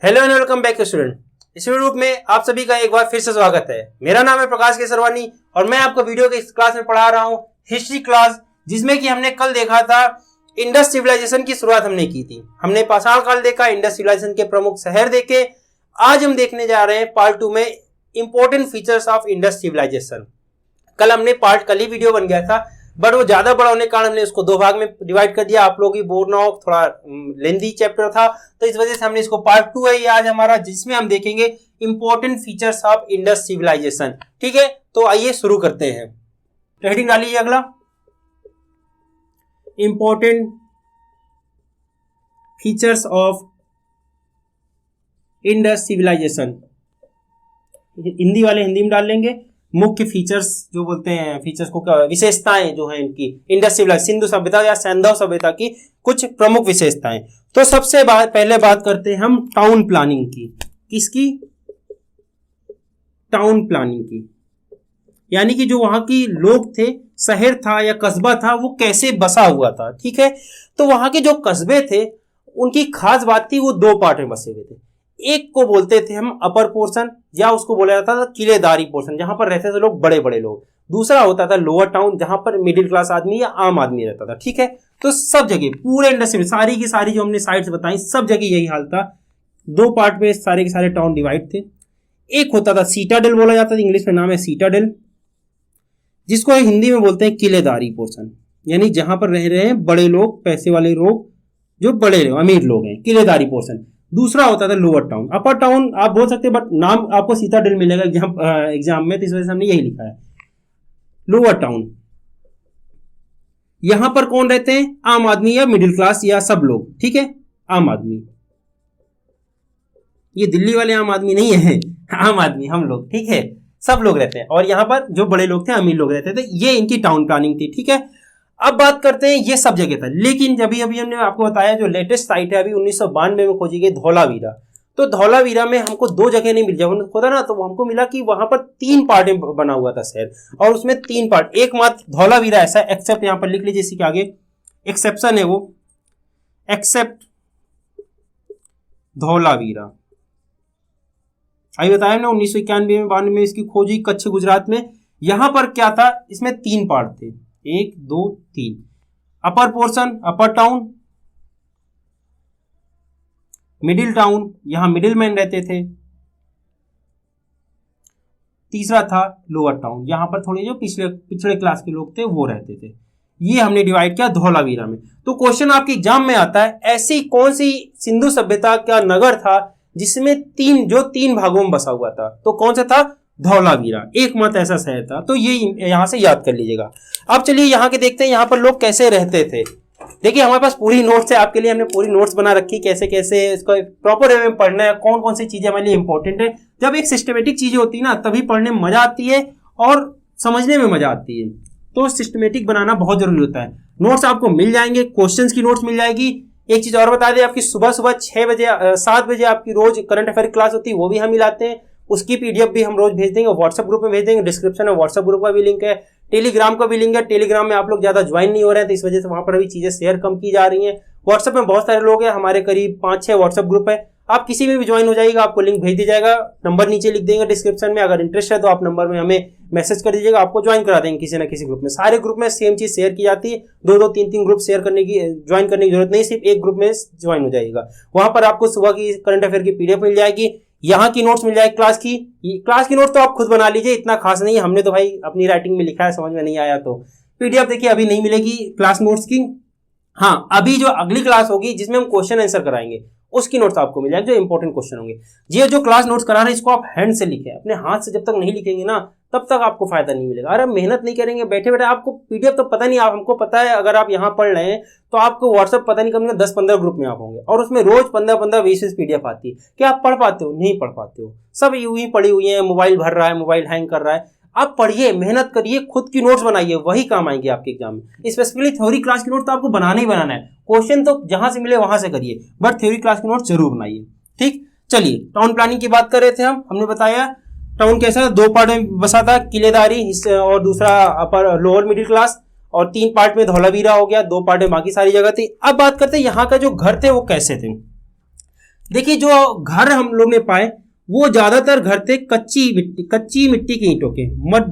Hello and welcome back student. इस video में आप सभी का एक बार फिर से स्वागत है। मेरा नाम है प्रकाश केसरवानी और मैं आपको वीडियो के इस क्लास में पढ़ा रहा हूँ हिस्ट्री क्लास, जिसमें कि हमने कल देखा था इंडस सिविलाइजेशन की शुरुआत हमने की थी। हमने पाषाण काल देखा, इंडस सिविलाइजेशन के प्रमुख शहर देखे। आज हम देखने जा रहे हैं पार्ट 2 में important features of Indus civilisation. कल ही वीडियो बन गया था, बट वो ज्यादा बड़ा होने के कारण हमने उसको दो भाग में डिवाइड कर दिया। आप लोगों की बोर ना हो, थोड़ा लेंथी चैप्टर था, तो इस वजह से हमने इसको पार्ट 2 है ये आज हमारा, जिसमें हम देखेंगे important features of Indus civilisation. ठीक है, तो आइए शुरू करते हैं। हेडिंग डालिए अगला, important features of Indus civilisation. Hindi वाले हिंदी में डाल लेंगे। मुख्य फीचर्स जो बोलते हैं, फीचर्स को क्या, विशेषताएं जो हैं इनकी, इंडस सिविलाइजेशन सिंधु सभ्यता या सैंधव सभ्यता की कुछ प्रमुख विशेषताएं। तो सबसे पहले बात करते हैं हम टाउन प्लानिंग की। किसकी? टाउन प्लानिंग की, यानी कि जो वहां की लोग थे, शहर था या कस्बा था, वो कैसे बसा हुआ था। ठीक है, तो वहां के जो कस्बे थे उनकी खास बात थी, वो दो पार्ट में बसे हुए थे। एक को बोलते थे हम अपर पोर्शन, या उसको बोला जाता था किलेदारी पोर्शन, जहां पर रहते थे लोग, बड़े बड़े लोग। दूसरा होता था लोअर टाउन, जहां पर मिडिल क्लास आदमी या आम आदमी रहता था। ठीक है, तो सब जगह पूरे इंडस्ट्री में सारी की सारी जो हमने साइट्स बताई, सब जगह यही हाल था। दो पार्ट में सारे के सारे टाउन डिवाइड थे। एक होता था सीटाडेल बोला जाता था, इंग्लिश में नाम है सीटाडेल, जिसको हिंदी में बोलते हैं किलेदारी पोर्शन, यानी जहां पर रह रहे हैं बड़े लोग, पैसे वाले लोग, जो बड़े लोग, अमीर लोग हैं, किलेदारी पोर्शन। दूसरा होता था लोअर टाउन। अपर टाउन आप बोल सकते हैं, बट नाम आपको सीताडेल मिलेगा एग्जाम में, तो इस वजह से हमने यही लिखा है लोअर टाउन। यहां पर कौन रहते हैं? आम आदमी या मिडिल क्लास या सब लोग। ठीक है, आम आदमी, ये दिल्ली वाले आम आदमी नहीं है, आम आदमी हम लोग। ठीक है, सब लोग रहते हैं, और यहां पर जो बड़े लोग थे, अमीर लोग रहते थे। ये इनकी टाउन प्लानिंग थी। ठीक है, अब बात करते हैं, ये सब जगह था, लेकिन अभी हमने आपको बताया जो लेटेस्ट साइट है अभी 1992 में खोजी गई, धौलावीरा। तो धौलावीरा में हमको दो जगह नहीं मिली। जब हमने खोदा ना, तो हमको मिला कि वहां पर 3 पार्ट में बना हुआ था शहर, और उसमें 3 पार्ट, एकमात्र धौलावीरा ऐसा, एक्सेप्ट यहां पर लिख लीजिए, इसी के आगे एक्सेप्शन है वो, एक्सेप्ट धौलावीरा। अभी बताया ना 1991 में 92 में इसकी खोजी कच्छ गुजरात में। यहां पर क्या था, इसमें 3 पार्ट थे, 1 2 3। अपर पोर्शन, अपर टाउन, मिडिल टाउन, यहां मिडिल मैन रहते थे। तीसरा था लोअर टाउन, यहां पर थोड़े जो पिछड़े क्लास के लोग थे वो रहते थे। ये हमने डिवाइड किया धौलावीरा में। तो क्वेश्चन आपके एग्जाम में आता है, ऐसी कौन सी सिंधु सभ्यता का नगर था जिसमें 3 भागों में बसा हुआ था? तो कौन सा था? धौलावीरा, एकमात्र ऐसा शहर था। तो ये यहां से याद कर लीजिएगा। अब चलिए यहां के देखते हैं, यहां पर लोग कैसे रहते थे। देखिए हमारे पास पूरी नोट्स है, आपके लिए हमने पूरी नोट्स बना रखी, कैसे कैसे इसको प्रॉपर वे में पढ़ना है, कौन कौन सी चीजें हमारे लिए इंपॉर्टेंट है। जब एक सिस्टमेटिक चीजें होती है ना, तभी पढ़ने में मजा आती है और समझने में मजा आती है। तो सिस्टमेटिक बनाना बहुत जरूरी होता है। नोट्स आपको मिल जाएंगे, क्वेश्चंस की नोट्स मिल जाएगी। एक चीज और बता दें, आपकी सुबह 6 बजे 7 बजे आपकी रोज करंट अफेयर क्लास होती है, वो भी हम मिलाते हैं। उसकी पीडीएफ भी हम रोज भेज देंगे, व्हाट्सएप ग्रुप में भेज देंगे। डिस्क्रिप्शन में व्हाट्सएप ग्रुप का भी लिंक है, टेलीग्राम का भी लिंक है। टेलीग्राम में आप लोग ज्यादा ज्वाइन नहीं हो रहे हैं, तो इस वजह से वहां पर अभी चीजें शेयर कम की जा रही हैं। व्हाट्सएप में बहुत सारे लोग हैं, हमारे करीब 5-6 व्हाट्सएप ग्रुप है। आप किसी में भी ज्वाइन हो जाइएगा, आपको लिंक भेज दिया जाएगा, नंबर नीचे लिख देंगे डिस्क्रिप्शन में। अगर इंटरेस्ट है तो आप नंबर में हमें मैसेज कर दीजिएगा, आपको ज्वाइन करा देंगे किसी ना किसी ग्रुप में। सारे ग्रुप में सेम चीज शेयर की जाती है, 2-2 3-3 ग्रुप शेयर करने की, ज्वाइन करने की जरूरत नहीं, सिर्फ एक ग्रुप में ज्वाइन हो जाएगा। वहां पर आपको सुबह की करंट अफेयर की पीडीएफ मिल जाएगी, यहाँ की नोट्स मिल जाएगी। क्लास की नोट तो आप खुद बना लीजिए, इतना खास नहीं है, हमने तो भाई अपनी राइटिंग में लिखा है, समझ में नहीं आया तो पीडीएफ देखिए अभी नहीं मिलेगी क्लास नोट्स की। हाँ, अभी जो अगली क्लास होगी जिसमें हम क्वेश्चन आंसर कराएंगे, उसकी नोट्स आपको मिल जाएगी, जो इंपॉर्टेंट क्वेश्चन होंगे। ये जो क्लास नोट्स करा रहे हैं, इसको आप हैंड से लिखें। अपने हाथ से जब तक नहीं लिखेंगे ना, तब तक आपको फायदा नहीं मिलेगा। अरे मेहनत नहीं करेंगे बैठे बैठे, आपको पीडीएफ तो पता नहीं, आप हमको पता है, अगर आप यहाँ पढ़ रहे हैं तो आपको व्हाट्सएप पता नहीं कम से कम 10-15 ग्रुप में आप होंगे, और उसमें रोज 15-15 20 पीडीएफ आती है। क्या आप पढ़ पाते हो? नहीं पढ़ पाते हो, सब यूं ही पड़ी हुई है, मोबाइल भर रहा है, मोबाइल हैंग कर रहा है। आप पढ़िए, मेहनत करिए, खुद की नोट्स बनाइए, वही काम आएंगे आपके एग्जाम में। स्पेसिफिकली थ्योरी क्लास की नोट तो आपको बनाना ही बनाना है, क्वेश्चन तो जहां से मिले वहां से करिए, बट थ्योरी क्लास की नोट जरूर बनाइए। ठीक, चलिए टाउन प्लानिंग की बात कर रहे थे हमने बताया टाउन कैसा 2 पार्ट में बसा था, किलेदारी और दूसरा अपर लोअर मिडिल क्लास, और 3 पार्ट में धौलावीरा हो गया, 2 पार्ट में बाकी सारी जगह थी। अब बात करते हैं यहाँ का जो घर थे वो कैसे थे। देखिए जो घर हम लोग ने पाए वो ज्यादातर घर थे कच्ची मिट्टी के ईंटों के, मड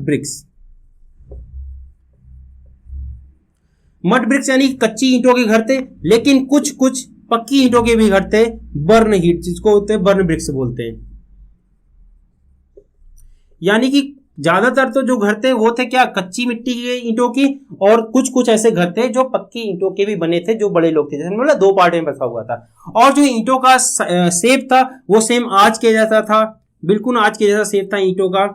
ब्रिक्स यानी कच्ची ईंटों के घर थे, लेकिन कुछ कुछ पक्की ईंटों के भी घर थे, बर्न हीट जिसको होते हैं बर्न ब्रिक्स बोलते हैं। यानी कि ज्यादातर तो जो घर थे वो थे क्या, कच्ची मिट्टी के ईंटों की, और कुछ कुछ ऐसे घर थे जो पक्की ईंटों के भी बने थे, जो बड़े लोग थे, जैसे मतलब 2 पार्ट में बसा हुआ था। और जो ईंटों का शेप था वो सेम आज के जैसा था, बिल्कुल आज के जैसा शेप था ईंटों का,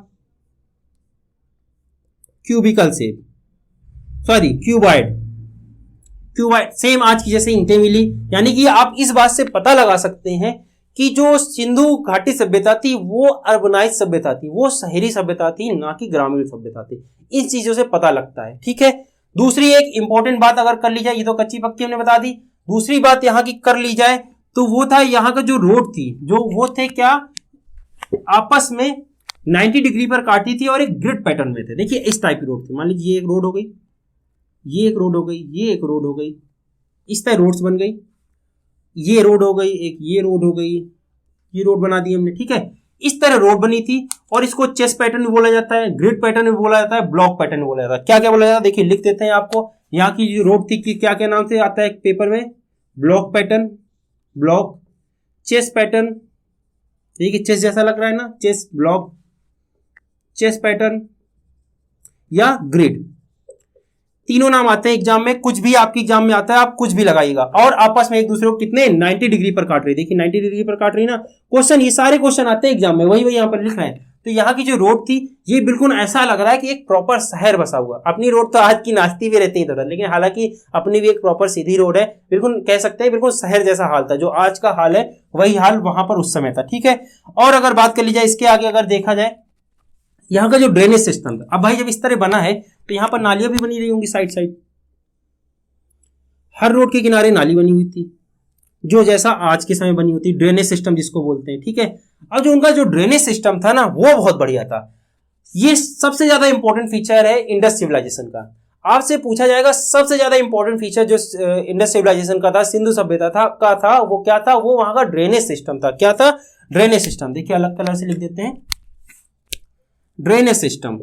cubical shape, sorry cuboid same आज की जैसे ईंटें मिली। यानी कि आप इस बात से पता लगा सकते हैं कि जो सिंधु घाटी सभ्यता थी वो अर्बनाइज सभ्यता थी, वो शहरी सभ्यता थी, ना कि ग्रामीण सभ्यता थी। इन चीजों से पता लगता है, ठीक है। दूसरी एक इंपॉर्टेंट बात अगर कर ली जाए, ये तो कच्ची पक्की हमने बता दी, दूसरी बात यहाँ की कर ली जाए तो वो था यहाँ का जो रोड थी, जो वो थे क्या, आपस में 90 डिग्री पर काटी थी और एक ग्रिड पैटर्न में थे। देखिए इस टाइप की रोड थी, मान लीजिए ये एक रोड हो गई, ये एक रोड हो गई, ये एक रोड हो गई, इस तरह रोड्स बन गई, ये रोड हो गई, एक ये रोड हो गई, ये रोड बना दी हमने, ठीक है। इस तरह रोड बनी थी और इसको चेस पैटर्न भी बोला जाता है, ग्रिड पैटर्न भी बोला जाता है, ब्लॉक पैटर्न भी बोला जाता है। क्या क्या बोला जाता है देखिए लिख देते हैं आपको। यहाँ की जो रोड थी कि क्या क्या नाम से आता है एक पेपर में, block pattern, block, chess pattern, देखिए चेस जैसा लग रहा है ना, चेस ब्लॉक, चेस पैटर्न या ग्रिड, तीनों नाम आते हैं एग्जाम में। कुछ भी आपके एग्जाम में आता है, आप कुछ भी लगाइएगा। और आपस में एक दूसरे को कितने 90 डिग्री पर काट रही, देखिए 90 डिग्री पर काट रही ना। क्वेश्चन, ये सारे क्वेश्चन आते हैं एग्जाम में, वही वही यहाँ पर लिख रहे हैं। तो यहाँ की जो रोड थी ये बिल्कुल ऐसा लग रहा है कि एक प्रॉपर शहर बसा हुआ। अपनी रोड तो आज की नाचती भी रहती है इधर, लेकिन हालांकि अपनी भी एक प्रॉपर सीधी रोड है, बिल्कुल कह सकते हैं बिल्कुल शहर जैसा हाल था। जो आज का हाल है वही हाल वहां पर उस समय था, ठीक है। और अगर बात कर ली जाए इसके आगे, अगर देखा जाए यहाँ का जो ड्रेनेज सिस्टम था, अब भाई जब इस तरह बना है तो यहाँ पर नालियां भी बनी रही होंगी साइड साइड, हर रोड के किनारे नाली बनी हुई थी, जो जैसा आज के समय बनी होती, ड्रेनेज सिस्टम जिसको बोलते हैं, ठीक है। और जो उनका जो ड्रेनेज सिस्टम था ना वो बहुत बढ़िया था। ये सबसे ज्यादा इंपॉर्टेंट फीचर है इंडस सिविलाइजेशन का। आपसे पूछा जाएगा सबसे ज्यादा इंपॉर्टेंट फीचर जो इंडस सिविलाइजेशन का था, सिंधु सभ्यता था वो क्या था, वो वहां का ड्रेनेज सिस्टम था। क्या था? Drainage system. देखिए अलग कलर से लिख देते हैं, ड्रेनेज सिस्टम।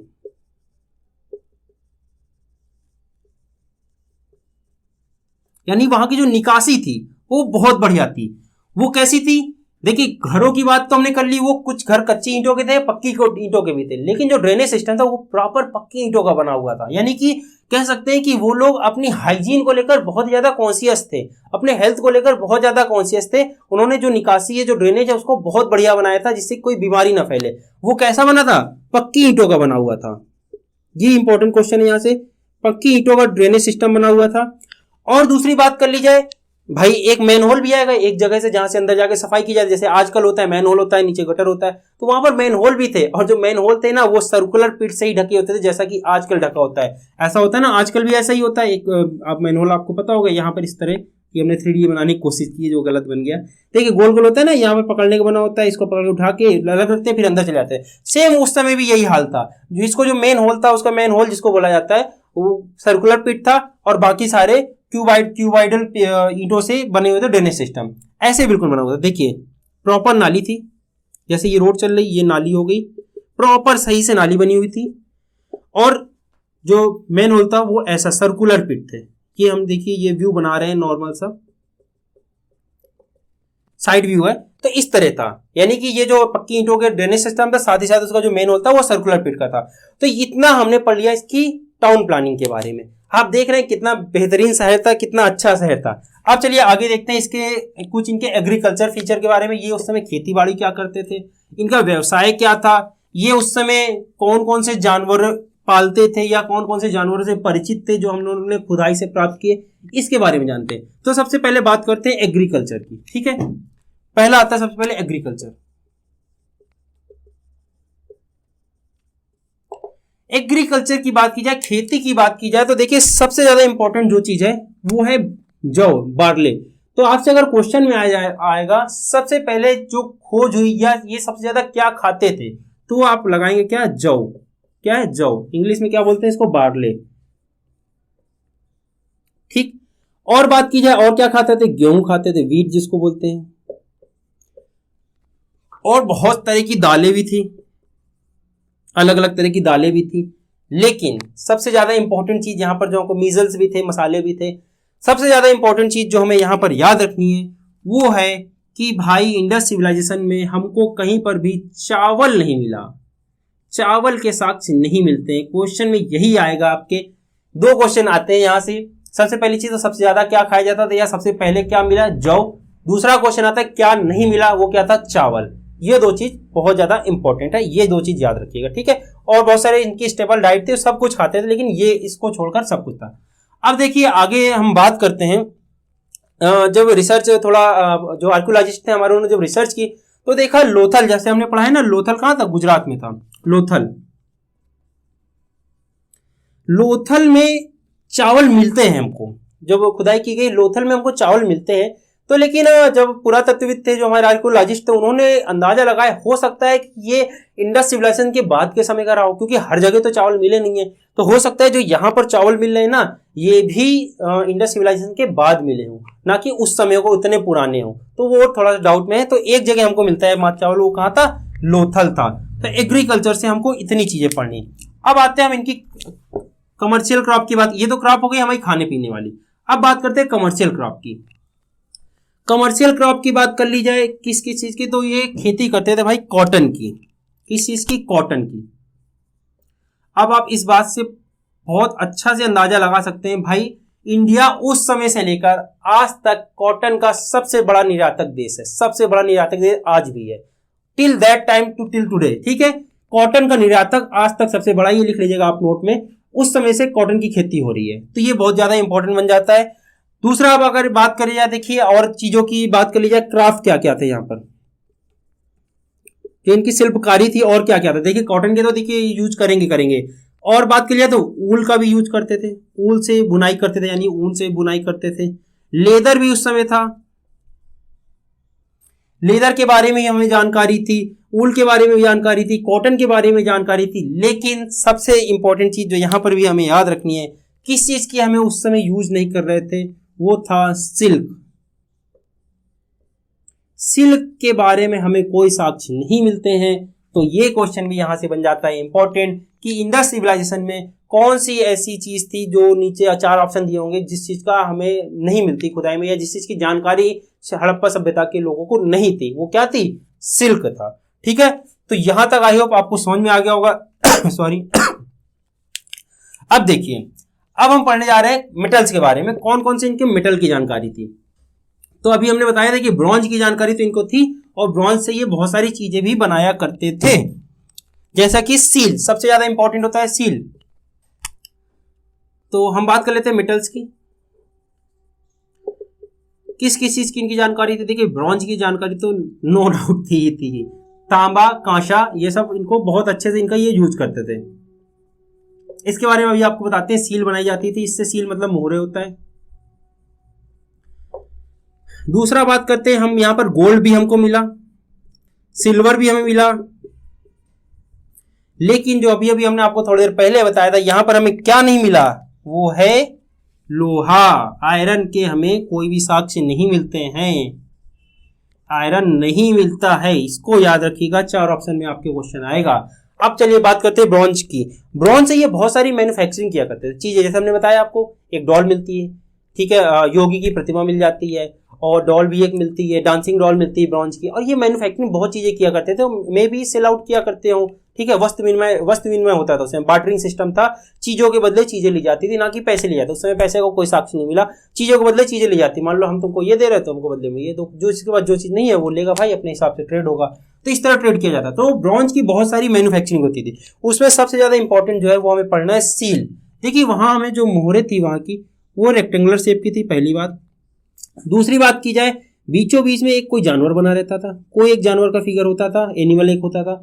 यानी वहां की जो निकासी थी वो बहुत बढ़िया थी। वो कैसी थी? देखिए घरों की बात तो हमने कर ली, वो कुछ घर कच्ची ईंटों के थे, पक्की ईंटों के भी थे, लेकिन जो ड्रेनेज सिस्टम था वो प्रॉपर पक्की ईंटों का बना हुआ था। यानी कि कह सकते हैं कि वो लोग अपनी हाइजीन को लेकर बहुत ज्यादा कॉन्शियस थे, अपने हेल्थ को लेकर बहुत ज्यादा कॉन्शियस थे। उन्होंने जो निकासी है, जो ड्रेनेज है, उसको बहुत बढ़िया बनाया था जिससे कोई बीमारी ना फैले। वो कैसा बना था? पक्की ईंटों का बना हुआ था। ये इंपॉर्टेंट क्वेश्चन है यहाँ से, पक्की ईंटों का ड्रेनेज सिस्टम बना हुआ था। और दूसरी बात कर ली जाए भाई, एक मैन होल भी आएगा एक जगह से जहां से अंदर जाके सफाई की जाए। जैसे आजकल होता है मैन होल होता है, नीचे गटर होता है, तो वहां पर मैन होल भी थे। और जो मैन होल थे ना वो सर्कुलर पिट से ही ढके होते थे, जैसा कि आजकल ढका होता है। ऐसा होता है ना, आजकल भी ऐसा ही होता है। एक आप मैन होल आपको पता होगा, यहाँ पर इस तरह कि हमने 3D बनाने की कोशिश की है, जो गलत बन गया। देखिए गोल गोल होता है ना, यहाँ पर पकड़ने का बना होता है, इसको पकड़ के उठा के लगा करते हैं, फिर अंदर चले जाते हैं। सेम उस समय भी यही हाल था। जिसको जो मेन होल था, उसका मेन होल जिसको बोला जाता है, वो सर्कुलर पिट था और बाकी सारे क्यूबाइडल ईंटों से बने हुए थे ड्रेनेज सिस्टम। ऐसे बिल्कुल बना हुआ था। देखिए प्रॉपर नाली थी, जैसे ये रोड चल रही, ये नाली हो गई, प्रॉपर सही से नाली बनी हुई थी। और जो मेन होल था वो ऐसा सर्कुलर पिट थे। ये हम देखिए ये व्यू बना रहे हैं, नॉर्मल सा साइड व्यू है, तो इस तरह था। यानी कि ये जो पक्की ईंटों के ड्रेनेज सिस्टम था, साथ ही साथ उसका जो मेन होल था वो सर्कुलर पिट का था। तो इतना हमने पढ़ लिया इसकी टाउन प्लानिंग के बारे में। आप देख रहे हैं कितना बेहतरीन शहर था, कितना अच्छा शहर था। अब चलिए आगे देखते हैं इसके कुछ इनके एग्रीकल्चर फीचर के बारे में। ये उस समय खेती बाड़ी क्या करते थे, इनका व्यवसाय क्या था, ये उस समय कौन कौन से जानवर पालते थे या कौन कौन से जानवरों से परिचित थे जो हम लोगों ने खुदाई से प्राप्त किए, इसके बारे में जानते हैं। तो सबसे पहले बात करते हैं एग्रीकल्चर की, ठीक है। पहला आता है सबसे पहले एग्रीकल्चर। एग्रीकल्चर की बात की जाए, खेती की बात की जाए, तो देखिए सबसे ज्यादा इंपॉर्टेंट जो चीज है वो है जौ, बार्ले। तो आपसे अगर क्वेश्चन में आएगा सबसे पहले जो खोज हुई या ये सबसे ज्यादा क्या खाते थे, तो आप लगाएंगे क्या? जौ। क्या है? जौ। इंग्लिश में क्या बोलते हैं इसको? बार्ले, ठीक। और बात की जाए और क्या खाते थे? गेहूं खाते थे, वीट जिसको बोलते हैं। और बहुत तरह की दालें भी थी, अलग अलग तरह की दालें भी थी। लेकिन सबसे ज्यादा इंपॉर्टेंट चीज यहाँ पर जो हमको मीजल्स भी थे, मसाले भी थे, सबसे ज्यादा इंपॉर्टेंट चीज जो हमें यहाँ पर याद रखनी है वो है कि भाई इंडस सिविलाइजेशन में हमको कहीं पर भी चावल नहीं मिला, चावल के साक्ष्य नहीं मिलते हैं। क्वेश्चन में यही आएगा आपके, दो क्वेश्चन आते हैं यहाँ से। सबसे पहली चीज तो सबसे ज्यादा क्या खाया जाता था या सबसे पहले क्या मिला, जौ। दूसरा क्वेश्चन आता है क्या नहीं मिला, वो क्या था, चावल। ये दो चीज बहुत ज्यादा इंपॉर्टेंट है, ये दो चीज याद रखिएगा, ठीक है। और बहुत सारे इनकी स्टेबल डाइट थे, सब कुछ खाते थे, लेकिन ये इसको छोड़कर सब कुछ था। अब देखिए आगे हम बात करते हैं, जब रिसर्च थोड़ा जो आर्कियोलॉजिस्ट थे हमारे, उन्होंने जब रिसर्च की तो देखा लोथल, जैसे हमने पढ़ा है ना, लोथल कहां था, गुजरात में था लोथल। लोथल में चावल मिलते हैं हमको, जब खुदाई की गई लोथल में हमको चावल मिलते हैं। तो लेकिन जब पुरातत्वविद थे, जो हमारे आर्कियोलॉजिस्ट थे, उन्होंने अंदाजा लगाया हो सकता है कि ये इंडस सिविलाइजेशन के बाद के समय का रहा हो, क्योंकि हर जगह तो चावल मिले नहीं है। तो हो सकता है जो यहाँ पर चावल मिल रहे हैं ना, ये भी इंडस सिविलाइजेशन के बाद मिले हों, ना कि उस समय को उतने पुराने हों। तो वो थोड़ा डाउट में है। तो एक जगह हमको मिलता है चावल, वो कहाँ था, लोथल था। तो एग्रीकल्चर से हमको इतनी चीजें पढ़नी। अब आते हैं हम इनकी कमर्शियल क्रॉप की बात। ये तो क्रॉप हो गई हमारी खाने पीने वाली। अब बात करते हैं कमर्शियल क्रॉप की। कमर्शियल क्रॉप की बात कर ली जाए किस किस चीज की, तो ये खेती करते थे भाई कॉटन की। किस चीज की, कॉटन की। अब आप इस बात से बहुत अच्छा से अंदाजा लगा सकते हैं भाई, इंडिया उस समय से लेकर आज तक कॉटन का सबसे बड़ा निर्यातक देश है, सबसे बड़ा निर्यातक देश आज भी है, till that time to till today, ठीक है। कॉटन का निर्यातक आज तक सबसे बड़ा, ये लिख लीजिएगा आप नोट में। उस समय से कॉटन की खेती हो रही है, तो ये बहुत ज्यादा इंपॉर्टेंट बन जाता है। दूसरा, अब अगर बात करी जाए, देखिए और चीजों की बात कर ली जाए, क्राफ्ट क्या क्या थे यहाँ पर, जो इनकी शिल्पकारी थी, और क्या क्या था। देखिए कॉटन के तो देखिए यूज करेंगे। और बात कर लिया तो ऊल का भी यूज करते थे, ऊल से बुनाई करते थे, यानी ऊन से बुनाई करते थे। लेदर भी उस समय था, लेदर के बारे में हमें जानकारी थी, ऊल के बारे में जानकारी थी, कॉटन के बारे में जानकारी थी। लेकिन सबसे इंपॉर्टेंट चीज जो यहां पर भी हमें याद रखनी है, किस चीज की हमें उस समय यूज नहीं कर रहे थे, वो था सिल्क। सिल्क के बारे में हमें कोई साक्ष्य नहीं मिलते हैं। तो ये क्वेश्चन भी यहां से बन जाता है इंपॉर्टेंट, कि इंडस सिविलाइजेशन में कौन सी ऐसी चीज थी, जो नीचे 4 ऑप्शन दिए होंगे, जिस चीज का हमें नहीं मिलती खुदाई में, या जिस चीज की जानकारी हड़प्पा सभ्यता के लोगों को नहीं थी, वो क्या थी, सिल्क था, ठीक है। तो यहां तक आई होप आपको समझ में आ गया होगा। सॉरी। अब देखिए, अब हम पढ़ने जा रहे हैं मेटल्स के बारे में, कौन कौन से इनके मेटल की जानकारी थी। तो अभी हमने बताया था कि ब्रॉन्ज की जानकारी तो इनको थी, और ब्रॉन्ज से ये बहुत सारी चीजें भी बनाया करते थे, जैसा कि सील, सबसे ज्यादा इंपॉर्टेंट होता है सील। तो हम बात कर लेते हैं मेटल्स की, किस किस चीज की इनकी जानकारी थी। देखिए ब्रॉन्ज की जानकारी तो नो डाउट थी, तांबा, कांसा, ये सब इनको बहुत अच्छे से इनका ये यूज करते थे। इसके बारे में अभी आपको बताते हैं, सील बनाई जाती थी, इससे सील मतलब मोहरे होता है। दूसरा बात करते हैं हम, यहां पर गोल्ड भी हमको मिला, सिल्वर भी हमें मिला, लेकिन जो अभी अभी हमने आपको थोड़ी देर पहले बताया था, यहां पर हमें क्या नहीं मिला, वो है लोहा। आयरन के हमें कोई भी साक्ष्य नहीं मिलते हैं, आयरन नहीं मिलता है, इसको याद रखिएगा। 4 ऑप्शन में आपके क्वेश्चन आएगा। अब चलिए बात करते हैं ब्रॉन्ज की। ब्रॉन्ज से ये बहुत सारी मैन्युफैक्चरिंग किया करते थे चीजें, जैसे हमने बताया आपको, एक डॉल मिलती है, ठीक है, योगी की प्रतिमा मिल जाती है, और डॉल भी एक मिलती है, डांसिंग डॉल मिलती है ब्रॉन्ज की। और ये मैन्युफैक्चरिंग बहुत चीजें किया करते थे, मे भी सेल आउट किया करते हो, ठीक है। वस्त्र विनिमय होता था उसमें, बार्टरिंग सिस्टम था, चीजों के बदले चीजें ली जाती थी, ना कि पैसे लिए जाते। उस समय पैसे को कोई साक्ष्य नहीं मिला, चीजों के बदले चीजें ली जाती। मान लो हम तुमको ये दे रहे, तो हमको बदले में ये दो, जो इसके बाद जो चीज नहीं है वो लेगा भाई, अपने हिसाब से ट्रेड होगा। तो इस तरह ट्रेड किया जाता। तो ब्रॉन्ज की बहुत सारी मैन्युफैक्चरिंग होती थी, उसमें सबसे ज्यादा इंपॉर्टेंट जो है वो हमें पढ़ना है सील। देखिए वहां हमें जो मोहरे थी वहां की, वो रेक्टेंगुलर शेप की थी, पहली बात। दूसरी बात की जाए, बीचों बीच में एक कोई जानवर बना रहता था, कोई एक जानवर का फिगर होता था, एनिमल एक होता था,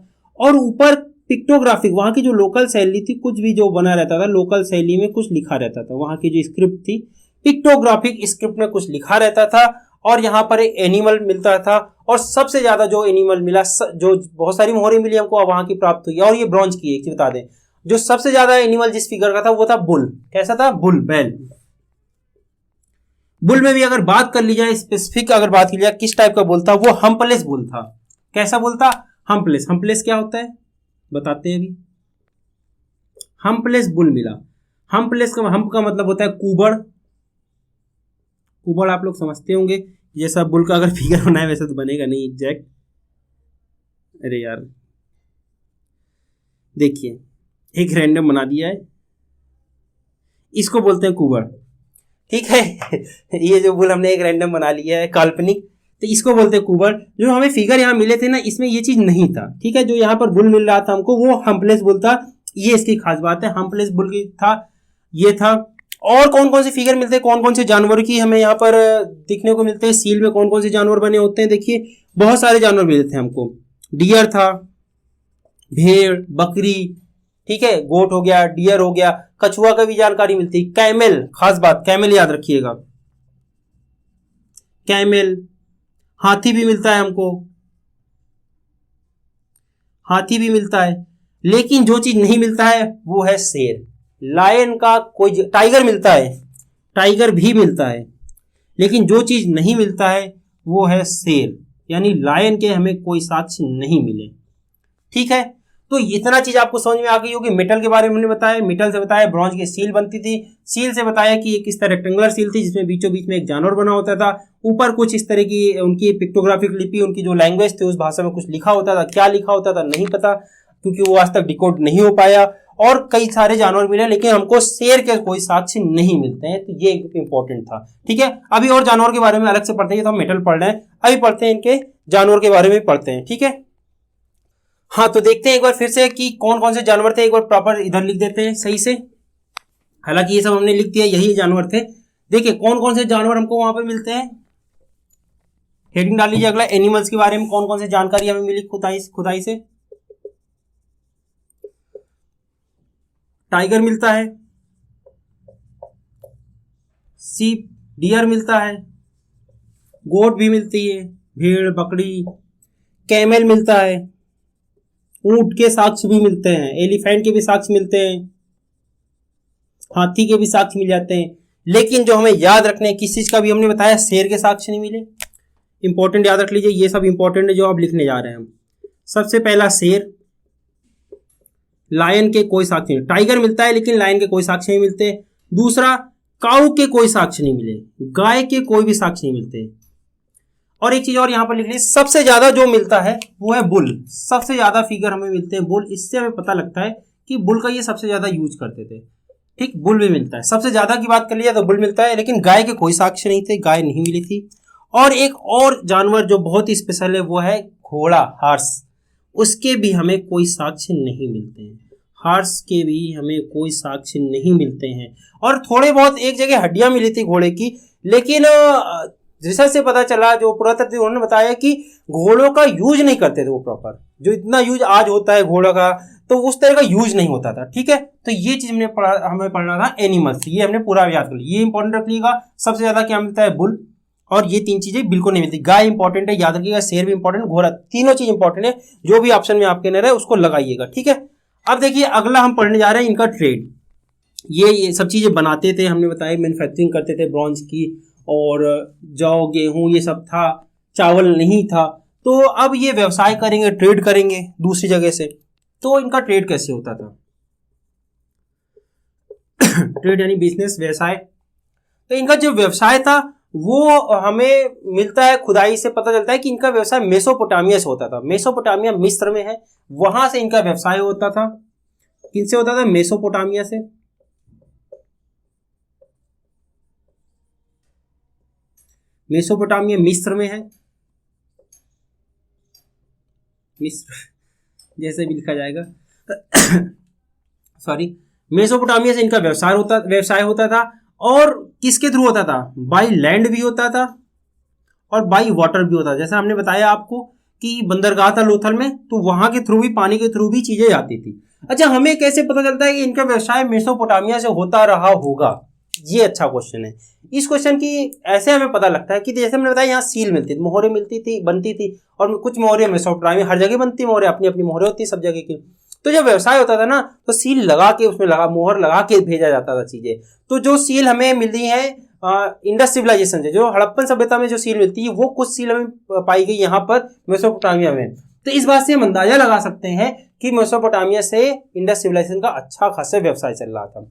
और ऊपर पिक्टोग्राफिक, वहां की जो लोकल शैली थी, कुछ भी जो बना रहता था लोकल शैली में कुछ लिखा रहता था। वहां की जो स्क्रिप्ट थी, पिक्टोग्राफिक स्क्रिप्ट में कुछ लिखा रहता था, और यहाँ पर एक एनिमल मिलता था। और सबसे ज्यादा जो एनिमल मिला, जो बहुत सारी मोहरें मिली हमको वहां की प्राप्त हुई, और ये ब्रॉन्ज की, एक चीज बता दें, जो सबसे ज्यादा एनिमल जिस फिगर का था वो था बुल। कैसा था, बुल, बैल। बुल में भी अगर बात कर ली जाए, स्पेसिफिक अगर बात की जाए किस टाइप का बुल था, वो हम्पलेस बुल था। कैसा बुल था? हम्पलेस। हम्पलेस क्या होता है बताते हैं अभी। हम्पलेस बुल मिला। हम्पलेस का हम्प का मतलब होता है कुबड़। कुबड़ आप लोग समझते होंगे, जैसा बुल का अगर फिगर बनाए वैसे तो बनेगा नहीं एग्जैक्ट। अरे यार देखिए, एक रैंडम बना दिया है, इसको बोलते हैं कुबड़, ठीक है। ये जो बुल हमने एक रैंडम बना लिया है काल्पनिक, तो इसको बोलते हैं कुबड़। जो हमें फिगर यहाँ मिले थे ना, इसमें ये चीज नहीं था, ठीक है। जो यहाँ पर बुल मिल रहा था हमको वो हम्पलेस बुल था, ये इसकी खास बात है। हम्पलेस बुल की था, ये था। और कौन कौन से फिगर मिलते हैं, कौन कौन से जानवर की हमें यहाँ पर दिखने को मिलते हैं? सील में कौन कौन से जानवर बने होते हैं? देखिए बहुत सारे जानवर मिले थे हमको। डियर था, भेड़, बकरी, ठीक है, गोट हो गया, डियर हो गया, कछुआ का भी जानकारी मिलती है। कैमल, खास बात, कैमल याद रखिएगा, कैमल। हाथी भी मिलता है हमको, हाथी भी मिलता है। लेकिन जो चीज नहीं मिलता है वो है शेर। लायन का कोई, टाइगर मिलता है, टाइगर भी मिलता है, लेकिन जो चीज नहीं मिलता है वो है शेर, यानी लायन के हमें कोई साक्ष्य नहीं मिले, ठीक है। तो इतना चीज आपको समझ में आ गई होगी। मेटल के बारे में हमने बताया, मेटल से बताया ब्रॉन्ज की सील बनती थी, सील से बताया कि एक इस तरह रेक्टेंगुलर सील थी जिसमें बीचों बीच में एक जानवर बना होता था, ऊपर कुछ इस तरह की उनकी पिक्टोग्राफिक लिपि, उनकी जो लैंग्वेज थी उस भाषा में कुछ लिखा होता था। क्या लिखा होता था नहीं पता, क्योंकि वो आज तक डिकोड नहीं हो पाया। और कई सारे जानवर मिले, लेकिन हमको शेर के कोई साक्ष्य नहीं मिलते हैं, तो ये इंपॉर्टेंट था, ठीक है। अभी और जानवर के बारे में अलग से पढ़ते हैं, तो हम मेटल पढ़ रहे हैं, अभी पढ़ते हैं इनके जानवर के बारे में पढ़ते हैं, ठीक है। हाँ तो देखते हैं एक बार फिर से कि कौन कौन से जानवर थे, एक बार प्रॉपर इधर लिख देते हैं सही से। हालांकि ये सब हमने लिख दिया, यही जानवर थे। देखिए कौन कौन से जानवर हमको वहां पर मिलते हैं, हेडिंग डाल लीजिए अगला। एनिमल्स के बारे में कौन कौन से जानकारी हमें मिली खुदाई से? टाइगर मिलता है, सीप, डियर मिलता है, गोट भी मिलती है, भेड़, बकरी, कैमल मिलता है, ऊंट के साक्ष्य भी मिलते हैं, एलिफेंट के भी साक्ष्य मिलते हैं, हाथी के भी साक्ष्य मिल जाते हैं। लेकिन जो हमें याद रखने हैं किस चीज का भी हमने बताया, शेर के साक्ष्य नहीं मिले। इंपॉर्टेंट याद रख लीजिए, ये सब इंपॉर्टेंट है जो आप लिखने जा रहे हैं हम। सबसे पहला शेर, लायन के कोई साक्ष्य नहीं, टाइगर मिलता है लेकिन लायन के कोई साक्ष्य नहीं मिलते। दूसरा, काऊ के कोई साक्ष्य नहीं मिले, गाय के कोई भी साक्ष्य नहीं मिलते। और एक चीज और यहां पर लिख ली, सबसे ज्यादा जो मिलता है वो है बुल। सबसे ज्यादा फिगर हमें मिलते हैं बुल, इससे हमें पता लगता है कि बुल का ये सबसे ज्यादा यूज करते थे, ठीक। बुल भी मिलता है, सबसे ज्यादा की बात कर लिया तो बुल मिलता है, लेकिन गाय के कोई साक्ष्य नहीं थे, गाय नहीं मिली थी। और एक और जानवर जो बहुत ही स्पेशल है वो है घोड़ा, हॉर्स, उसके भी हमें कोई साक्ष्य नहीं मिलते हैं, हॉर्स के भी हमें कोई साक्ष्य नहीं मिलते हैं। और थोड़े बहुत एक जगह हड्डियां मिली थी घोड़े की, लेकिन रिसर्च से पता चला, जो पुरातत्व उन्होंने बताया कि घोड़ों का यूज नहीं करते थे वो प्रॉपर, जो इतना यूज आज होता है घोड़ा का, तो उस तरह का यूज नहीं होता था, ठीक है। तो ये चीज हमें पढ़ना था एनिमल्स, ये हमने पूरा याद कर लिया, ये इंपॉर्टेंट रख लीजिएगा। सबसे ज्यादा क्या मिलता है, बुल, और ये तीन चीजें बिल्कुल नहीं मिलती। गाय इंपॉर्टेंट है, याद रखिएगा, शेर भी इंपॉर्टेंट, घोड़ा, तीनों चीज इंपॉर्टेंट है। जो भी ऑप्शन में आपके रहे उसको लगाइएगा, ठीक है। अब देखिए अगला हम पढ़ने जा रहे हैं इनका ट्रेड। ये सब चीजें बनाते थे, हमने बताया मैन्युफैक्चरिंग करते थे ब्रॉन्ज की, और जौ, गेहूं, ये सब था, चावल नहीं था। तो अब ये व्यवसाय करेंगे, ट्रेड करेंगे दूसरी जगह से। तो इनका ट्रेड कैसे होता था? ट्रेड यानी बिजनेस, व्यवसाय। तो इनका जो व्यवसाय था वो हमें मिलता है, खुदाई से पता चलता है कि इनका व्यवसाय मेसोपोटामिया से होता था। मेसोपोटामिया मिस्र में है, वहां से इनका व्यवसाय होता था। किनसे होता था? मेसोपोटामिया से। मेसोपोटामिया मिस्र में है, मिस्र जैसे भी लिखा जाएगा सॉरी। मेसोपोटामिया से इनका व्यवसाय होता था। और किसके थ्रू होता था? बाय लैंड भी होता था और बाय वाटर भी होता था। जैसे हमने बताया आपको कि बंदरगाह था लोथल में, तो वहां के थ्रू भी, पानी के थ्रू भी चीजें आती थी। अच्छा, हमें कैसे पता चलता है कि इनका व्यवसाय मेसोपोटामिया से होता रहा होगा? ये अच्छा क्वेश्चन है। इस क्वेश्चन की ऐसे हमें पता लगता है कि जैसे हमने बताया, यहाँ सील मिलती थी, मोहरें मिलती थी, बनती थी, और कुछ मोहरें मेसोपोटामिया, हर जगह बनती मोहरें, अपनी अपनी मोहरें होती सब जगह की। तो जब व्यवसाय होता था ना तो सील लगा के उसमें मोहर लगा के भेजा जाता था चीजें। तो जो सील हमें मिली है इंडस सिविलाइजेशन से, जो हड़प्पन सभ्यता में जो सील मिलती है वो कुछ सील हमें पाई गई यहाँ पर मेसोपोटामिया में। तो इस बात से हम अंदाजा लगा सकते हैं कि मेसोपोटामिया से इंडस सिविलाइजेशन का अच्छा खासा व्यवसाय चल रहा था।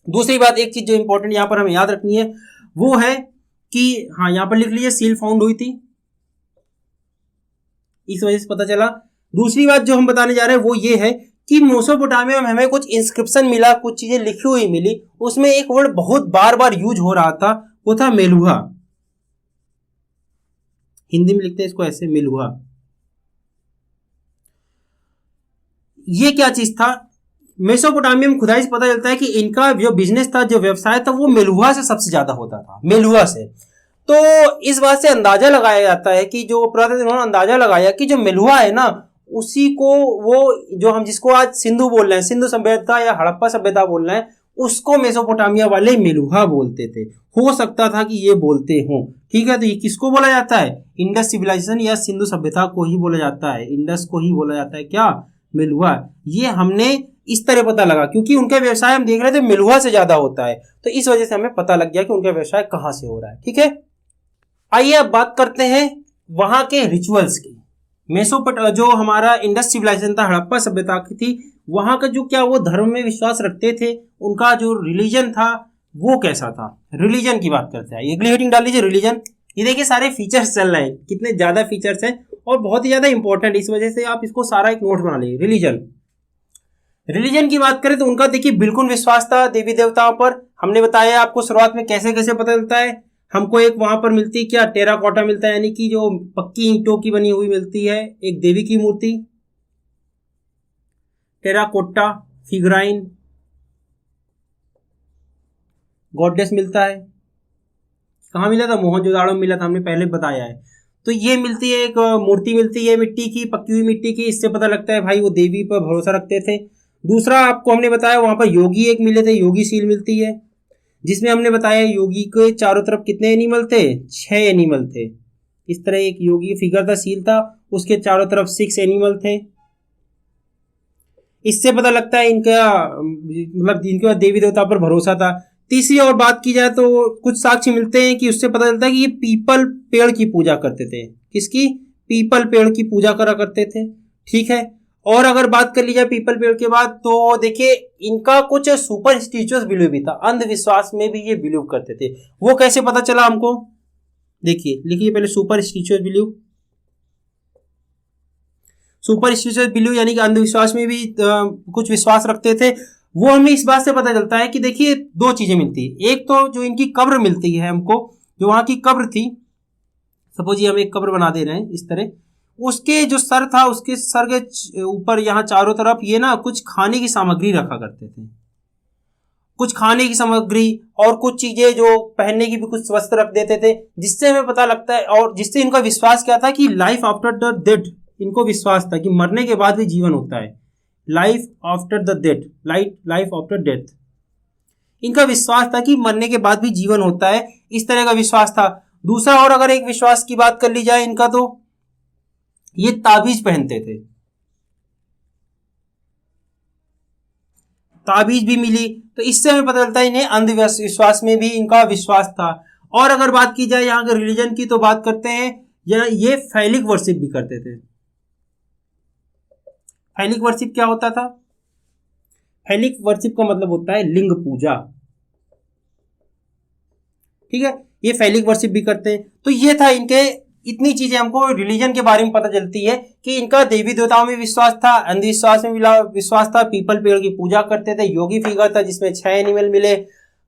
दूसरी बात, एक चीज जो इंपॉर्टेंट यहाँ पर हमें याद रखनी है वो है कि हाँ यहाँ पर लिख लीजिए सील फाउंड हुई थी, इस वजह से पता चला। दूसरी बात जो हम बताने जा रहे हैं वो ये है कि मेसोपोटामिया में हमें कुछ इंस्क्रिप्शन मिला, कुछ चीजें लिखी हुई मिली, उसमें एक वर्ड बहुत बार बार यूज हो रहा था, वो था मेलुहा। हिंदी में लिखते हैं इसको ऐसे, मेलुहा। ये क्या चीज था? मेसोपोटामिया में खुदाई से पता चलता है कि इनका जो बिजनेस था, जो व्यवसाय था, वो मेलुहा से सबसे ज्यादा होता था, मेलुहा से। तो इस बात से अंदाजा लगाया जाता है कि जो पुरातन अंदाजा लगाया कि जो मेलुहा है ना, उसी को वो जो हम जिसको आज सिंधु बोल रहे हैं, सिंधु सभ्यता या हड़प्पा सभ्यता बोल रहे हैं, उसको मेसोपोटामिया वाले मेलुहा बोलते थे। हो सकता था कि ये बोलते हों, ठीक है। तो ये किसको बोला जाता है? इंडस सिविलाइजेशन या सिंधु सभ्यता को ही बोला जाता है, इंडस को ही बोला जाता है। क्या? मेलुहा। ये हमने इस तरह पता लगा क्योंकि उनका व्यवसाय हम देख रहे थे मेलुहा से ज्यादा होता है, तो इस वजह से हमें पता लग गया कि उनका व्यवसाय कहां से हो रहा है, ठीक है। आइए अब बात करते हैं वहां के रिचुअल्स की। जो हमारा इंडस सिविलाइजेशन था, हड़प्पा सभ्यता की थी, वहां का जो क्या वो धर्म में विश्वास रखते थे, उनका जो रिलीजन था वो कैसा था। रिलीजन की बात करते हैं, अगली हेडिंग डाल लीजिए रिलीजन। ये देखिए सारे फीचर्स चल रहे हैं, कितने ज्यादा फीचर्स हैं और बहुत ही ज्यादा इंपॉर्टेंट, इस वजह से आप इसको सारा एक नोट बना लीजिए। रिलीजन की बात करें तो उनका देखिए बिल्कुल विश्वास था देवी देवताओं पर। हमने बताया आपको शुरुआत में कैसे कैसे पता चलता है। हमको एक वहां पर मिलती है क्या, टेराकोटा मिलता है, यानी कि जो पक्की ईंटों की बनी हुई मिलती है एक देवी की मूर्ति, टेराकोटा फिगराइन गॉडेस मिलता है। कहाँ मिला था? मोहनजोदाड़ो में मिला था, हमने पहले बताया है। तो ये मिलती है, एक मूर्ति मिलती है मिट्टी की, पक्की हुई मिट्टी की। इससे पता लगता है भाई वो देवी पर भरोसा रखते थे। दूसरा आपको हमने बताया वहां पर योगी एक मिले थे, योगी सील मिलती है, जिसमें हमने बताया योगी के चारों तरफ कितने एनिमल थे? 6 एनिमल थे। इस तरह एक योगी फिगर था, सील था, उसके चारों तरफ 6 एनिमल थे। इससे पता लगता है इनका मतलब इनके बाद देवी देवता पर भरोसा था। तीसरी और बात की जाए तो कुछ साक्ष्य मिलते हैं कि उससे पता चलता है कि ये पीपल पेड़ की पूजा करते थे। किसकी? पीपल पेड़ की पूजा करा करते थे, ठीक है। और अगर बात कर ली जाए पीपल पेड़ के बाद तो देखिए इनका कुछ सुपरस्टिशियस बिलीव भी था, अंधविश्वास में भी ये बिलीव करते थे। वो कैसे पता चला हमको? देखिए लिखिए पहले सुपरस्टिशियस बिलीव। सुपरस्टिशियस बिलीव यानी कि अंधविश्वास में भी कुछ विश्वास रखते थे। वो हमें इस बात से पता चलता है कि देखिए 2 चीजें मिलती है। एक तो जो इनकी कब्र मिलती है हमको, जो वहां की कब्र थी, सपोज ये हम एक कब्र बना दे रहे हैं इस तरह, उसके जो सर था उसके सर के ऊपर यहाँ चारों तरफ ये ना कुछ खाने की सामग्री रखा करते थे, कुछ खाने की सामग्री और कुछ चीजें जो पहनने की भी कुछ वस्त्र रख देते थे, जिससे हमें पता लगता है और जिससे इनका विश्वास क्या था कि लाइफ आफ्टर द डेथ, इनको विश्वास था कि मरने के बाद भी जीवन होता है। Life after the death, life after death, इनका विश्वास था कि मरने के बाद भी जीवन होता है, इस तरह का विश्वास था। दूसरा और अगर एक विश्वास की बात कर ली जाए इनका, तो ये ताबीज पहनते थे, ताबीज भी मिली, तो इससे हमें पता चलता है इन्हें अंधविश्वास में भी इनका विश्वास था। और अगर बात की जाए यहाँ के रिलीजन की तो बात करते हैं ये फैलिक वर्शिप भी करते थे। फैलिक वर्शिप क्या होता था? फैलिक वर्शिप का मतलब होता है लिंग पूजा, ठीक है। ये फैलिक वर्शिप भी करते हैं। तो ये था इनके, इतनी चीजें हमको रिलीजन के बारे में पता चलती है कि इनका देवी देवताओं में विश्वास था, अंधविश्वास में विश्वास था, पीपल पेड़ की पूजा करते थे, योगी फिगर था जिसमें 6 एनिमल मिले,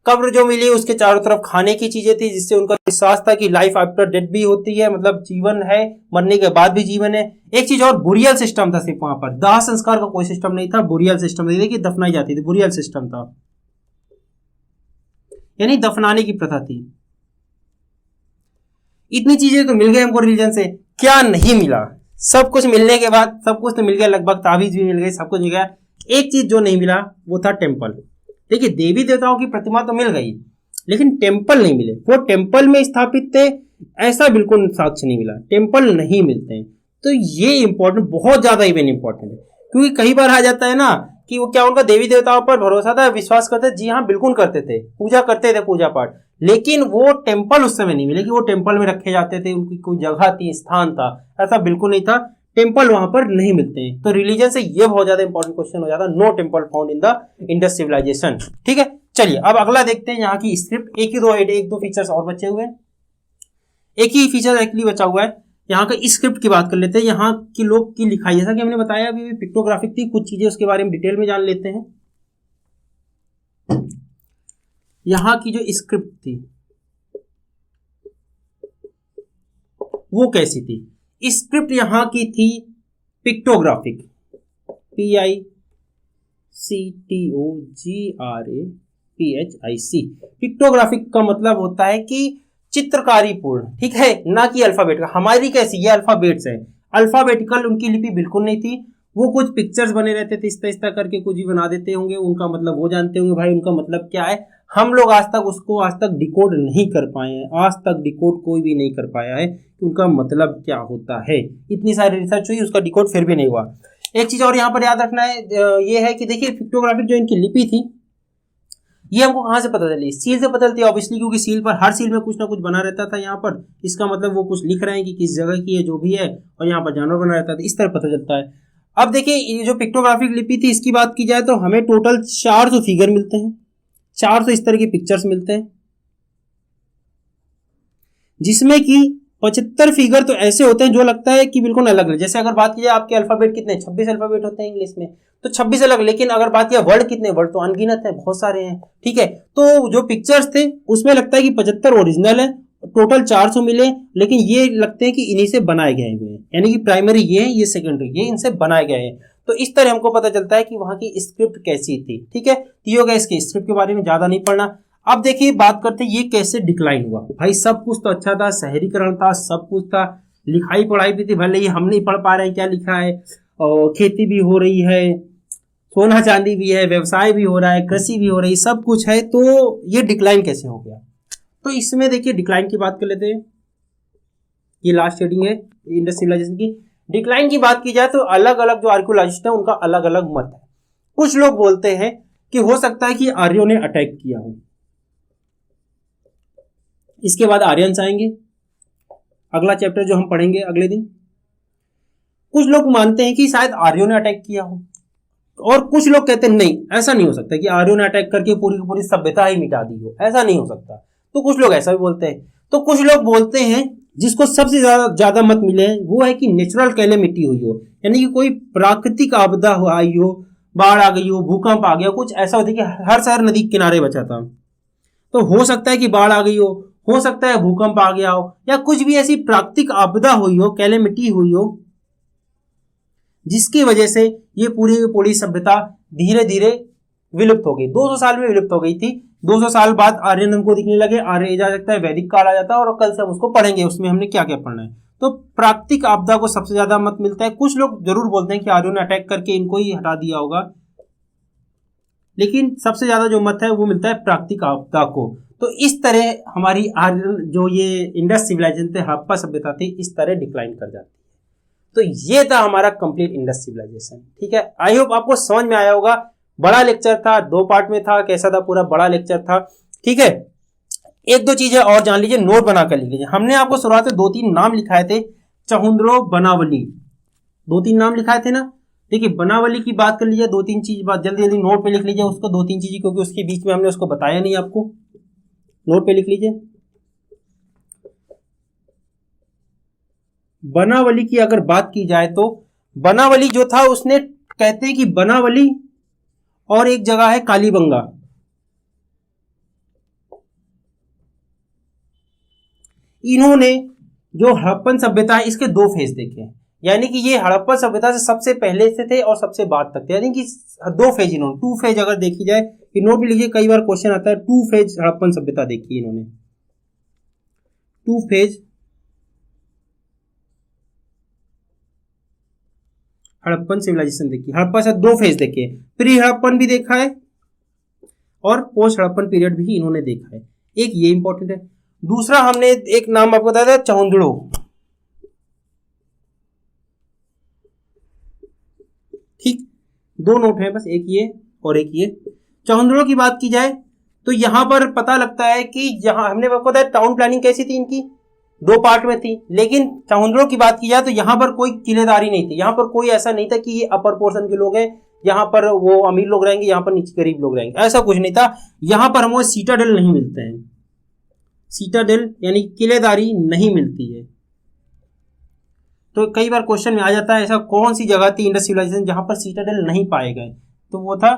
कब्र जो मिली उसके चारों तरफ खाने की चीजें थी, जिससे उनका विश्वास था कि लाइफ आफ्टर डेथ भी होती है, मतलब जीवन है, मरने के बाद भी जीवन है। एक चीज और, बुरियल सिस्टम था सिर्फ वहां पर, दाह संस्कार का कोई सिस्टम नहीं था, बुरियल सिस्टम था, देखिए दफनाई जाती थी, बुरियल सिस्टम था, यानी दफनाने की प्रथा थी। इतनी चीजें तो मिल गई हमको रिलीजन से, क्या नहीं मिला? सब कुछ मिलने के बाद, सब कुछ तो मिल गया, लगभग ताबीज भी मिल गई, सब कुछ मिल गया। एक चीज जो नहीं मिला वो था टेम्पल। देखिए देवी देवताओं की प्रतिमा तो मिल गई लेकिन टेम्पल नहीं मिले। वो टेम्पल में स्थापित थे ऐसा बिल्कुल साक्ष्य नहीं मिला, टेम्पल नहीं मिलते हैं। तो ये इंपॉर्टेंट, बहुत ज्यादा इवन इंपॉर्टेंट है, क्योंकि कई बार आ जाता है ना कि वो क्या उनका देवी देवताओं पर भरोसा था, विश्वास करते, जी हाँ बिल्कुल करते थे, पूजा करते थे, पूजा पाठ, लेकिन वो टेम्पल उस समय नहीं मिले कि वो टेम्पल में रखे जाते थे, उनकी कोई जगह थी, स्थान था, ऐसा बिल्कुल नहीं था, टेम्पल वहां पर नहीं मिलते हैं। तो रिलीजन से ये बहुत ज्यादा इंपॉर्टेंट क्वेश्चन हो जाता है, no temple found in the Indus civilisation. ठीक है, चलिए अब अगला देखते हैं यहाँ की स्क्रिप्ट। एक दो फीचर्स और बचे हुए हैं, एक ही फीचर एक्चुअली बचा हुआ है। यहाँ का स्क्रिप्ट की बात कर लेते हैं, यहाँ की लोग की लिखाई, जैसा कि हमने बताया अभी पिक्टोग्राफिक थी, कुछ चीजें उसके बारे में डिटेल में जान लेते हैं। यहाँ की जो स्क्रिप्ट थी वो कैसी थी? स्क्रिप्ट यहाँ की थी पिक्टोग्राफिक, PICTOGRAPHIC। पिक्टोग्राफिक का मतलब होता है कि चित्रकारी पूर्ण, ठीक है, ना कि अल्फाबेट का। हमारी कैसी, ये अल्फाबेट्स है, अल्फाबेटिकल उनकी लिपि बिल्कुल नहीं थी, वो कुछ पिक्चर्स बने रहते थे, इस तरह करके कुछ भी बना देते होंगे, उनका मतलब वो जानते होंगे भाई उनका मतलब क्या है। हम लोग आज तक डिकोड नहीं कर पाए हैं, आज तक डिकोड कोई भी नहीं कर पाया है कि उनका मतलब क्या होता है। इतनी सारी रिसर्च हुई, उसका डिकोड फिर भी नहीं हुआ। एक चीज और यहाँ पर याद रखना है, ये है कि देखिए पिक्टोग्राफिक जो इनकी लिपि थी, ये हमको कहाँ से पता चली? सील से पता चलती है ऑब्वियसली, क्योंकि सील पर, हर सील में कुछ ना कुछ बना रहता था यहाँ पर, इसका मतलब वो कुछ लिख रहे हैं कि किस जगह की है, जो भी है, और यहाँ पर जानवर बना रहता था, इस तरह पता चलता है। अब देखिए ये जो पिक्टोग्राफिक लिपि थी, इसकी बात की जाए तो हमें टोटल 400 फिगर मिलते हैं, 400 इस तरह की पिक्चर्स मिलते हैं, जिसमें कि 75 फिगर तो ऐसे होते हैं जो लगता है कि बिल्कुल अलग है। जैसे अगर बात की जाए आपके अल्फाबेट कितने, 26 अल्फाबेट होते हैं इंग्लिश में, तो 26 अलग, लेकिन अगर बात किया वर्ड कितने, वर्ड तो अनगिनत है, बहुत सारे हैं। ठीक है, तो जो पिक्चर्स थे उसमें लगता है कि 75 ओरिजिनल है, टोटल 400 मिले, लेकिन ये लगते हैं कि इन्हीं से बनाए गए हुए हैं, यानी कि प्राइमरी ये है, ये सेकेंडरी ये, इनसे बनाए गए हैं। तो इस तरह हमको पता चलता है कि वहां की स्क्रिप्ट कैसी थी। ठीक है, तो ये हो गया इसके स्क्रिप्ट के बारे में, ज्यादा नहीं पढ़ना। अब देखिए बात करते हैं ये कैसे डिक्लाइन हुआ। भाई सब कुछ तो अच्छा था, शहरीकरण था, सब कुछ था, लिखाई पढ़ाई भी थी, भले ये हम नहीं पढ़ पा रहे हैं क्या लिखा है, और खेती भी हो रही है, सोना चांदी भी है, व्यवसाय भी हो रहा है, कृषि भी हो रही है, सब कुछ है, तो ये डिक्लाइन कैसे हो गया? तो इसमें देखिए डिक्लाइन की बात कर लेते हैं, ये लास्ट हेडिंग है इंडस सिविलाइजेशन की। डिक्लाइन की बात की जाए तो अलग अलग जो आर्कियोलॉजिस्ट है उनका अलग अलग मत है। कुछ लोग बोलते हैं कि हो सकता है कि आर्यों ने अटैक किया हो, इसके बाद आर्यंस आएंगे, अगला चैप्टर जो हम पढ़ेंगे अगले दिन। कुछ लोग मानते हैं कि शायद आर्यों ने अटैक किया हो, और कुछ लोग कहते हैं नहीं, ऐसा नहीं हो सकता कि आर्यों ने अटैक करके पूरी की पूरी सभ्यता ही मिटा दी हो, ऐसा नहीं हो सकता। तो कुछ लोग ऐसा भी बोलते हैं। तो कुछ लोग बोलते हैं, जिसको सबसे ज्यादा मत मिले, वो है कि नेचुरल कैलेमिटी हुई हो, यानी कि कोई प्राकृतिक आपदा आई हो, बाढ़ आ गई हो, भूकंप आ गया, कुछ ऐसा होता है कि हर शहर नदी के किनारे बचा था, तो हो सकता है कि बाढ़ आ गई हो सकता है भूकंप आ गया हो, या कुछ भी ऐसी प्राकृतिक आपदा हुई हो, कैलेमिटी हुई हो, जिसकी वजह से ये पूरी सभ्यता धीरे धीरे विलुप्त हो गई। 200 साल में विलुप्त हो गई थी, 200 साल बाद आर्यन हमको दिखने लगे, आर्य जा सकता है, वैदिक काल आ जाता है, और कल से हम उसको पढ़ेंगे, उसमें हमने क्या क्या पढ़ना है। तो प्राकृतिक आपदा को सबसे ज्यादा मत मिलता है। कुछ लोग जरूर बोलते हैं कि आर्यों ने अटैक करके इनको ही हटा दिया होगा, लेकिन सबसे ज्यादा जो मत है वो मिलता है प्राकृतिक आपदा को। तो इस तरह हमारी आर्यन जो ये इंडस सिविलाइजेशन थे, हड़प्पा सभ्यता थी, इस तरह डिक्लाइन कर जाती है। तो ये था हमारा कंप्लीट इंडस सिविलाइजेशन। ठीक है, आई होप आपको समझ में आया होगा। बड़ा लेक्चर था, 2 पार्ट में था, कैसा था, पूरा बड़ा लेक्चर था। ठीक है, एक दो चीजें और जान लीजिए, नोट बनाकर लिख लीजिए। हमने आपको शुरुआत में 2-3 नाम लिखाए थे, चहुंद्रो, बनावली, 2-3 नाम लिखाए थे ना। देखिए बनावली की बात कर लीजिए, 2-3 चीज बात जल्दी जल्दी नोट पे लिख लीजिए उसको, 2-3 चीजें, क्योंकि उसके बीच में हमने उसको बताया नहीं आपको, नोट पे लिख लीजिए। बनावली की अगर बात की जाए तो बनावली जो था, उसने कहते हैं कि बनावली और एक जगह है कालीबंगा, इन्होंने जो हड़प्पन सभ्यता है इसके 2 फेज देखे हैं, यानी कि ये हड़प्पन सभ्यता से सबसे पहले से थे और सबसे बाद तक थे, यानी कि 2 फेज इन्होंने, 2 फेज अगर देखी जाए, नोट भी लीजिए, कई बार क्वेश्चन आता है, 2 फेज हड़प्पन सभ्यता देखी इन्होंने, 2 फेज हड़प्पन सिविलाइजेशन देखी। हड़प्पा से 2 फेज देखे, प्री हड़प्पन भी देखा है और पोस्ट हड़प्पन पीरियड भी इन्होंने देखा है, एक ये इंपॉर्टेंट है। दूसरा हमने एक नाम आपको बताया था, चहुंदड़ो, ठीक, दो नोट है बस, एक ये और एक ये। चौहंदड़ों की बात की जाए तो यहाँ पर पता लगता है कि जहां हमने आपको बताया टाउन प्लानिंग कैसी थी, इनकी दो पार्ट में थी, लेकिन चौहंदड़ों की बात की जाए तो यहाँ पर कोई किलेदारी नहीं थी। यहाँ पर कोई ऐसा नहीं था कि ये अपर पोर्शन के लोग हैं, यहाँ पर वो अमीर लोग रहेंगे, यहाँ पर नीचे गरीब लोग रहेंगे, ऐसा कुछ नहीं था। यहाँ पर हमें सीटाडेल नहीं मिलते हैं, सीटाडेल यानी किलेदारी नहीं मिलती है। तो कई बार क्वेश्चन में आ जाता है ऐसा कौन सी जगह थी इंडस सिविलाइजेशन जहां पर सीटाडेल नहीं पाए गए, तो वो था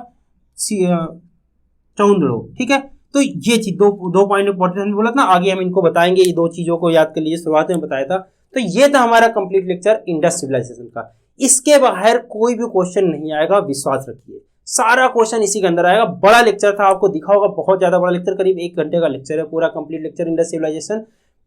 चौहंदड़ो। ठीक है, तो ये चीज दो पॉइंट इंपॉर्टेंट हमने बोला था ना, आगे हम इनको बताएंगे, ये दो चीजों को याद कर लीजिए, शुरुआत में बताया था। तो ये था हमारा कंप्लीट लेक्चर इंडस सिविलाइजेशन का। इसके बाहर कोई भी क्वेश्चन नहीं आएगा, विश्वास रखिए, सारा क्वेश्चन इसी के अंदर आएगा। बड़ा लेक्चर था, आपको दिखा होगा, बहुत ज्यादा बड़ा लेक्चर, करीब 1 घंटे का लेक्चर है पूरा complete lecture Indus civilisation.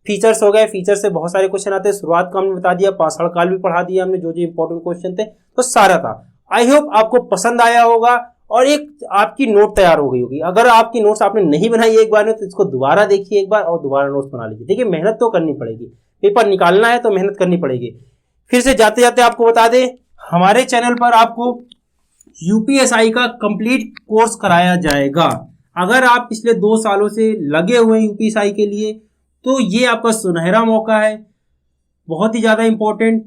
Features हो गए, फीचर से बहुत सारे क्वेश्चन आते हैं, शुरुआत का हमने बता दिया, पाषाण काल भी पढ़ा दिया हमने, जो जो इंपॉर्टेंट क्वेश्चन थे, तो सारा था। आई होप आपको पसंद आया होगा और एक आपकी नोट तैयार हो गई होगी। अगर आपकी नोट्स आपने नहीं बनाई एक बार में तो इसको दोबारा देखिए एक बार और दोबारा नोट्स बना लीजिए। देखिए मेहनत तो करनी पड़ेगी, पेपर निकालना है तो मेहनत करनी पड़ेगी। फिर से जाते जाते आपको बता दें, हमारे चैनल पर आपको यूपीएसआई का कंप्लीट कोर्स कराया जाएगा। अगर आप पिछले 2 सालों से लगे हुए हैं यूपीएसआई के लिए तो ये आपका सुनहरा मौका है, बहुत ही ज्यादा इंपॉर्टेंट।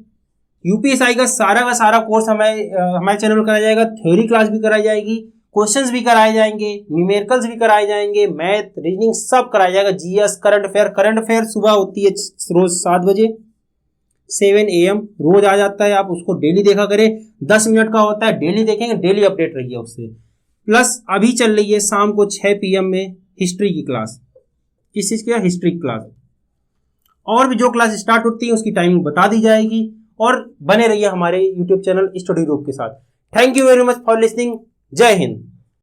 यूपीएसआई का सारा कोर्स हमारे चैनल पर कराया जाएगा। थ्योरी क्लास भी कराई जाएगी, क्वेश्चंस भी कराए जाएंगे, न्यूमेरिकल्स भी कराए जाएंगे, मैथ रीजनिंग सब कराया जाएगा, जीएस, करंट अफेयर सुबह होती है रोज 7 बजे 7 AM रोज आ जाता है, आप उसको डेली देखा करें, 10 मिनट का होता है, डेली देखेंगे, डेली अपडेट रहिए उससे। प्लस अभी चल रही है शाम को 6 PM में हिस्ट्री की क्लास। किस चीज की? History class. और भी जो क्लास स्टार्ट होती है उसकी टाइमिंग बता दी जाएगी। और बने रहिए हमारे यूट्यूब चैनल स्टडी ग्रुप के साथ। Thank you very much for listening. जय हिंद।